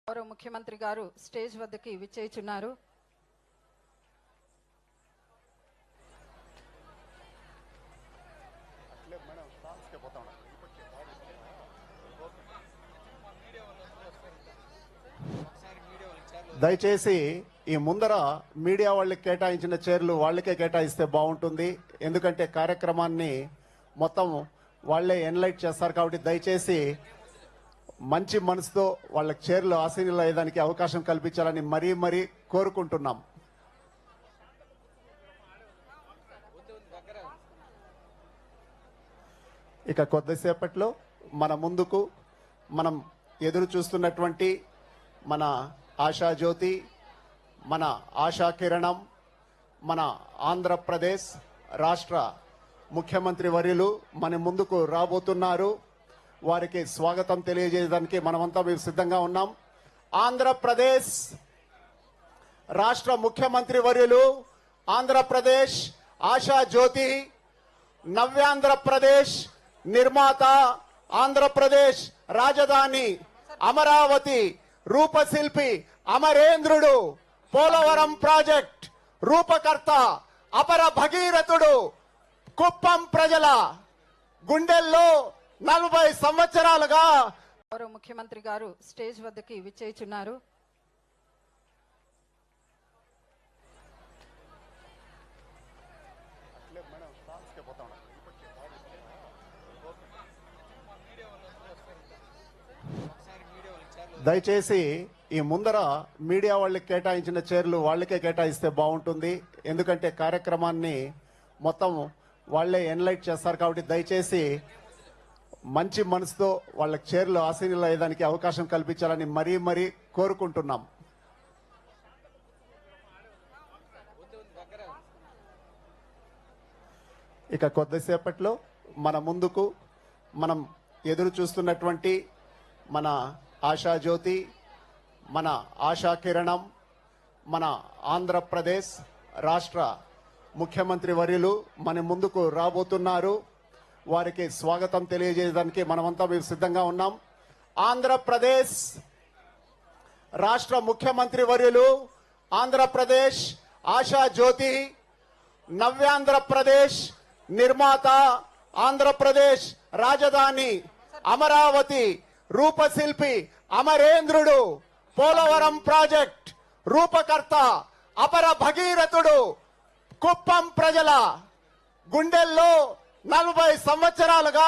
గౌరవ ముఖ్యమంత్రి గారు స్టేజ్ వద్దకి విచ్చేయుచున్నారు. దయచేసి ఈ ముందర మీడియా వాళ్ళకి కేటాయించిన చైర్లు వాళ్ళకే కేటాయిస్తే బాగుంటుంది. ఎందుకంటే కార్యక్రమాన్ని మొత్తం వాళ్లే ఎన్లైట్ చేస్తారు కాబట్టి దయచేసి మంచి మనసుతో వాళ్ళకి చైర్లు ఆసీనులు అయ్యేదానికి అవకాశం కల్పించాలని మరీ కోరుకుంటున్నాం. ఇక కొద్దిసేపట్లో మన ముందుకు మనం ఎదురు చూస్తున్నటువంటి మన ఆశాజ్యోతి, మన ఆశా కిరణం, మన ఆంధ్రప్రదేశ్ రాష్ట్ర ముఖ్యమంత్రి వర్యులు మన ముందుకు రాబోతున్నారు. వారికి స్వాగతం తెలియజేయడానికి మనమంతా మేము సిద్ధంగా ఉన్నాం. ఆంధ్రప్రదేశ్ రాష్ట్ర ముఖ్యమంత్రి వర్యులు, ఆంధ్రప్రదేశ్ ఆశాజ్యోతి, నవ్యాంధ్రప్రదేశ్ నిర్మాత, ఆంధ్రప్రదేశ్ రాజధాని అమరావతి రూపశిల్పి అమరేంద్రుడు, పోలవరం ప్రాజెక్ట్ రూపకర్త అపర భగీరథుడు, కుప్పం ప్రజల గుండెల్లో 40 సంవత్సరాలుగా గౌరవ ముఖ్యమంత్రి గారు స్టేజ్ వద్దకి విచ్చేయుచున్నారు. దయచేసి ఈ ముందర మీడియా వాళ్ళకి కేటాయించిన చైర్లు వాళ్ళకే కేటాయిస్తే బాగుంటుంది. ఎందుకంటే కార్యక్రమాన్ని మొత్తం వాళ్లే ఎన్లైట్ చేస్తారు కాబట్టి దయచేసి మంచి మనసుతో వాళ్ళకి చైర్లు ఆసీనులు అయ్యేదానికి అవకాశం కల్పించాలని మరీ కోరుకుంటున్నాం. ఇక కొద్దిసేపట్లో మన ముందుకు మనం ఎదురు చూస్తున్నటువంటి మన ఆశాజ్యోతి, మన ఆశా కిరణం, మన ఆంధ్రప్రదేశ్ రాష్ట్ర ముఖ్యమంత్రి వర్యులు మన ముందుకు రాబోతున్నారు. వారికి స్వాగతం తెలియజేయడానికి మనమంతా మేము సిద్ధంగా ఉన్నాం. ఆంధ్రప్రదేశ్ రాష్ట్ర ముఖ్యమంత్రి వర్యులు, ఆంధ్రప్రదేశ్ ఆశాజ్యోతి, నవ్యాంధ్రప్రదేశ్ నిర్మాత, ఆంధ్రప్రదేశ్ రాజధాని అమరావతి రూపశిల్పి అమరేంద్రుడు, పోలవరం ప్రాజెక్ట్ రూపకర్త అపర భగీరథుడు, కుప్పం ప్రజల గుండెల్లో 40 సంవత్సరాలుగా